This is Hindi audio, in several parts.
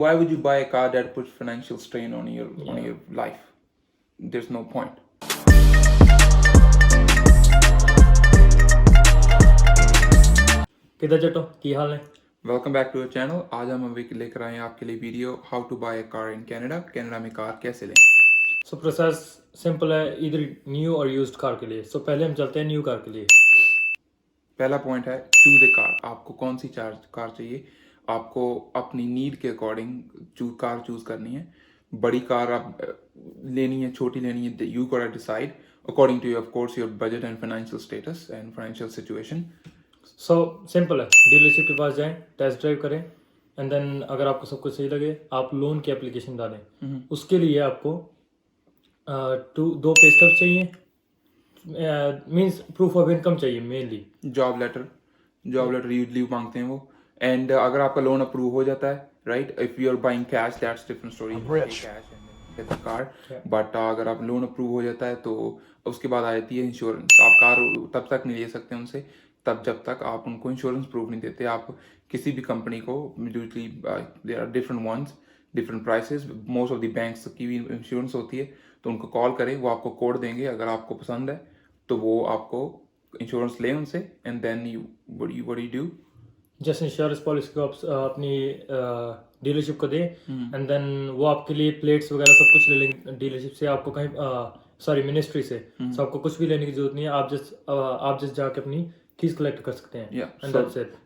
Why would you buy a car that puts financial strain on your life? There's no point. किधर जटो की हाल है? Welcome back to our channel. आज हम लेकर आए हैं आपके लिए video how to buy a car in Canada में कार कैसे लें। सो प्रोसेस सिंपल है, इधर न्यू और यूज्ड कार के लिए। पहले हम चलते हैं न्यू कार के लिए। पहला पॉइंट है चूज ए कार। आपको कौन सी कार चाहिए, आपको अपनी नीड के अकॉर्डिंग कार चूज करनी है। बड़ी कार आप लेनी है, छोटी लेनी है, यू गोटा decide according two of course your budget and financial status and financial situation. So simple है, डीलरशिप के पास जाएं, टेस्ट ड्राइव करें एंड देन अगर आपको सब कुछ सही लगे आप लोन की एप्लीकेशन डालें। उसके लिए आपको दो पे स्टब्स चाहिए, मींस प्रूफ ऑफ इनकम चाहिए मेनली। जॉब लेटर यूजली मांगते हैं वो। एंड अगर आपका लोन अप्रूव हो जाता है, right, if you are buying cash that's different story, car. But अगर आप लोन अप्रूव हो जाता है तो उसके बाद आ जाती है इंश्योरेंस। आप कार तब तक नहीं ले सकते उनसे जब तक आप उनको इंश्योरेंस प्रूफ नहीं देते। आप किसी भी कंपनी को, usually there are different ones, different prices, most of the banks की भी इंश्योरेंस होती है, तो उनको कॉल करें, वो आपको कोड देंगे। अगर आपको पसंद है तो वो आपको इंश्योरेंस लें उनसे and then what do you do? जैसे इंश्योरेंस पॉलिसी को आप अपनी डीलरशिप को दें एंड देन वो आपके लिए प्लेट्स वगैरह सब कुछ ले लेंगे डीलरशिप से। आपको कहीं मिनिस्ट्री से, सो आपको कुछ भी लेने की जरूरत नहीं है। आप जस्ट जाके अपनी कीज कलेक्ट कर सकते हैं। And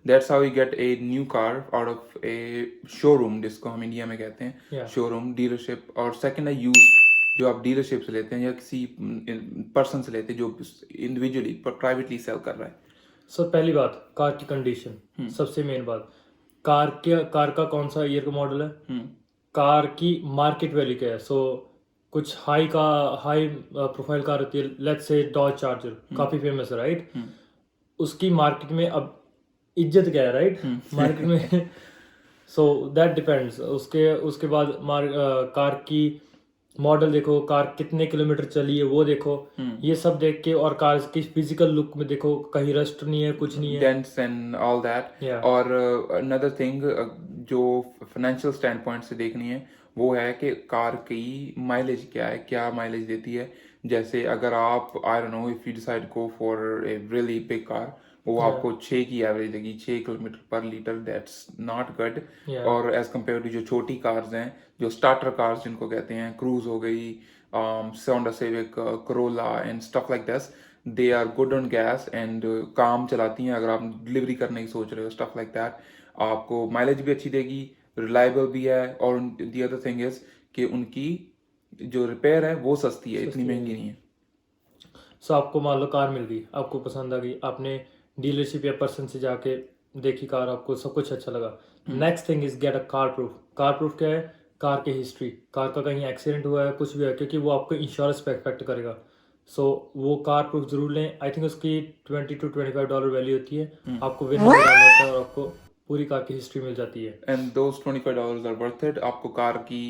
that's how you get a new car out of A showroom, जिसको हम इंडिया में कहते हैं शोरूम डीलरशिप। और सेकंड है यूज्ड, जो आप डीलरशिप से लेते हैं या किसी पर्सन से लेते हैं जो इंडिविजुअली प्राइवेटली सेल कर रहा है। सो पहली बात, कार की कंडीशन, सबसे मेन बात। कार का कौन सा ईयर का मॉडल है, कार की मार्केट वैल्यू क्या है। सो कुछ हाई प्रोफाइल कार होती है, लेट्स से डॉज चार्जर, काफी फेमस है, राइट। उसकी मार्केट में अब इज्जत क्या है, राइट, मार्केट में। So that depends. उसके बाद कार की मॉडल देखो, कार कितने किलोमीटर चली है वो देखो, ये सब देख के, और कार की फिजिकल लुक में देखो कहीं रस्ट नहीं है, कुछ नहीं है, डेंट्स एंड ऑल दैट। और अनदर थिंग जो फाइनेंशियल स्टैंड पॉइंट से देखनी है वो है कि कार की माइलेज क्या है, क्या माइलेज देती है। जैसे अगर आप I don't know if you decide go for a really big car, वो आपको 6 की एवरेज देगी, 6 किलोमीटर पर लीटर, दैट्स नॉट गुड। और एज कम्पेयर टू जो छोटी कार्स हैं, जो स्टार्टर कार्स जिनको कहते हैं, क्रूज हो गई, Honda Civic, Corolla and stuff like this, they are good on gas and काम चलाती हैं। अगर आप डिलीवरी करने की सोच रहे हो, स्टफ लाइक दैट, आपको माइलेज भी अच्छी देगी, रिलायबल भी है। और दी अदर थिंग इज कि उनकी जो रिपेयर है वो सस्ती है, इतनी महंगी नहीं है। सो आपको मान लो कार मिल गई, आपको पसंद आ गई, आपने डीलरशिप या पर्सन से जाके देखी कार, आपको सब कुछ अच्छा लगा। Next thing is get a car proof. Car proof क्या है, कार की हिस्ट्री, कार का कहीं एक्सीडेंट हुआ है, कुछ भी है, क्योंकि वो आपको इंश्योरेंस पे इफेक्ट करेगा। सो वो कार प्रूफ जरूर लें। आई थिंक उसकी $20 to $25 वैल्यू होती है। आपको विन होता है और आपको पूरी कार की हिस्ट्री मिल जाती है। And those $25 are worth it. आपको कार की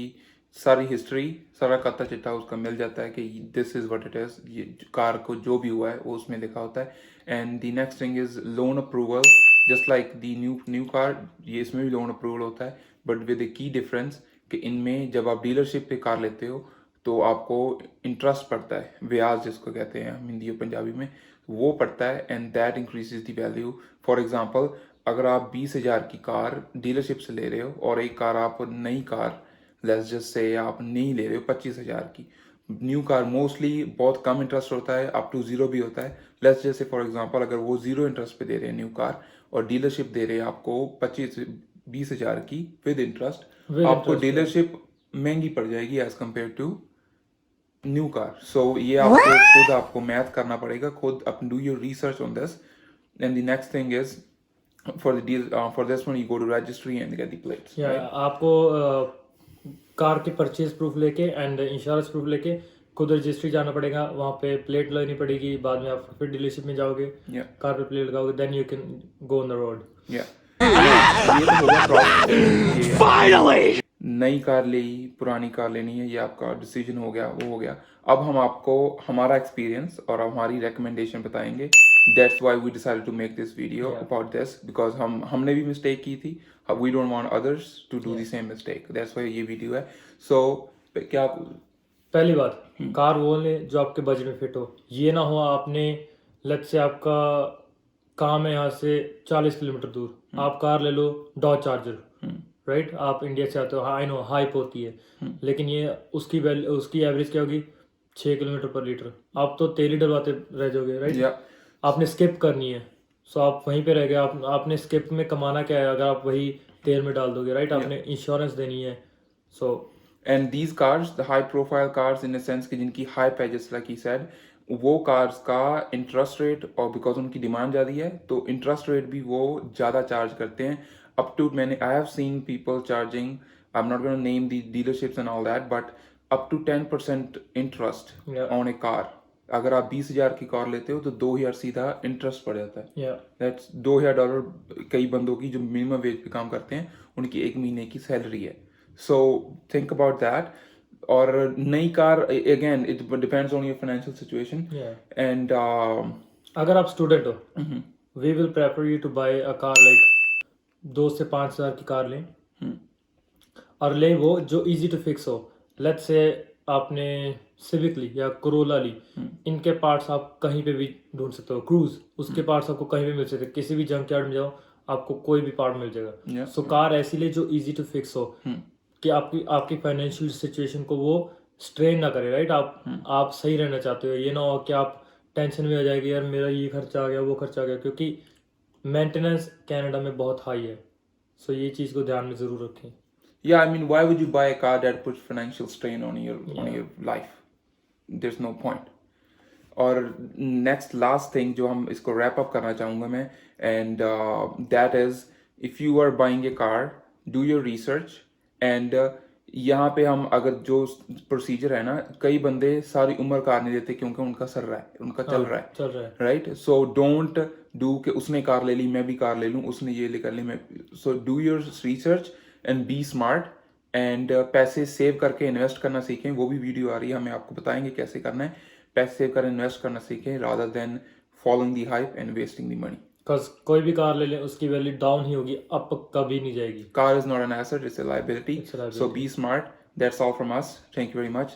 सारी हिस्ट्री, सारा कत्ता चिट्ठा उसका मिल जाता है कि this is what it is, ये कार को जो भी हुआ है वो उसमें लिखा होता है। And the next thing is loan approval, just like the new car, ये इसमें भी लोन अप्रूवल होता है, बट विद ए की डिफरेंस कि इनमें जब आप डीलरशिप पे कार लेते हो तो आपको इंटरेस्ट पड़ता है, ब्याज जिसको कहते हैं हम हिंदी और पंजाबी में, वो पड़ता है and that increases the value. For example, अगर आप 20,000 की कार डीलरशिप से ले रहे हो और एक कार आप नई कार, लेट्स जस्ट से आप नहीं ले रहे हो 25,000 की न्यू कार, मोस्टली बहुत कम इंटरेस्ट होता है, अप टू 0 भी होता है। लेट्स जैसे फॉर एग्जांपल अगर वो 0 इंटरेस्ट पे दे रहे हैं न्यू कार और डीलरशिप दे रहे हैं आपको 20,000 की विद इंटरेस्ट, आपको डीलरशिप महंगी पड़ जाएगी as compare to new car. So ये आपको खुद आपको मैथ करना पड़ेगा, खुद do your research on this. And the next thing is for the deal for this one you go to registry and get the plates. आपको कार की परचेज प्रूफ लेके एंड इंश्योरेंस प्रूफ लेके खुद रजिस्ट्री जाना पड़ेगा, वहाँ पे प्लेट लेनी पड़ेगी। बाद में आप फिर डीलरशिप में जाओगे, कार पे प्लेट लगाओगे, then you can go on the road. नई कार ली, पुरानी कार लेनी है, ये आपका डिसीजन हो गया, वो हो गया। अब हम आपको हमारा एक्सपीरियंस और हमारी रिकमेंडेशन बताएंगे That's why we decided to make this video Yeah. about this, because हमने भी mistake की थी. We don't want others to do the Yeah. same mistake. That's why ये video है. So क्या पहली बात, कार वो ले जो आपके बजट में फिट हो. ये ना हो आपने लेट्स से आपका काम है यहाँ से 40 किलोमीटर दूर, आप कार ले लो डॉज चार्जर, राइट. आप इंडिया से आते हो, आई नो हाइप होती है, लेकिन ये उसकी एवरेज क्या होगी 6 किलोमीटर पर लीटर. आप तो तेल ही डलवाते रह जाओगे, राइट. Yeah. आपने स्किप करनी है, सो आप वहीं पे रह गए. आपने स्किप में कमाना क्या है अगर आप वही तेल में डाल दोगे, राइट. आपने इंश्योरेंस देनी है. सो And these cars, the high profile cars in a sense कि जिनकी high pages like he said, वो cars का interest rate और because उनकी demand ज़्यादा है तो interest rate भी वो ज़्यादा charge करते हैं. Up to I have seen people charging, I'm not going to name the dealerships and all that, but up to 10% interest on a car. अगर आप 20,000 की कार लेते हो तो 2,000 सीधा इंटरेस्ट पड़ जाता है. That's $2,000 कई बंदों की जो मिनिमम वेज पे काम करते हैं उनकी एक महीने की सैलरी है. So think about that. और नई car again it depends on your financial situation. And अगर आप स्टूडेंट हो, we will prefer you to buy a car like 2 से 5 हज़ार की कार लें, और लें वो जो इजी टू फिक्स हो. लेट्स से आपने सिविक ली या कोरोला ली, इनके पार्ट्स आप कहीं पे भी ढूंढ सकते हो. क्रूज, उसके पार्ट्स आपको कहीं भी मिल सकते हैं. किसी भी जंक यार्ड में जाओ आपको कोई भी पार्ट मिल जाएगा. सो कार ऐसी ले जो इजी टू फिक्स हो, कि आपकी फाइनेंशियल सिचुएशन को वो स्ट्रेन ना करे, राइट. आप सही रहना चाहते हो. ये ना हो कि आप टेंशन में आ जाएगी, यार मेरा ये खर्चा आ गया वो खर्चा आ गया, क्योंकि मेंटेनेंस कनाडा में बहुत हाई है. सो ये चीज़ को ध्यान में ज़रूर रखें. yeah, I mean, why would you buy a car that puts financial strain on your life? There's no point. और next last thing जो हम इसको wrap up करना चाहूँगा मैं, and that is if you are buying a car, do your research. And यहाँ पे हम अगर जो प्रोसीजर है ना, कई बंदे सारी उम्र कार नहीं देते क्योंकि उनका चल रहा है, राइट. सो डोंट डू कि उसने कार ले ली मैं भी कार ले लूँ, उसने ये ले कर ली मैं. So do your research and be smart, and पैसे सेव करके इन्वेस्ट करना सीखें. वो भी वीडियो आ रही है, हमें आपको बताएंगे कैसे करना है. पैसे सेव कर इन्वेस्ट करना सीखें rather than following the hype and wasting the money. Because कोई भी कार ले लें उसकी वैल्यू डाउन ही होगी, अप कभी नहीं जाएगी. Car is not an asset, it's a liability. So be smart. That's all from us. Thank you very much.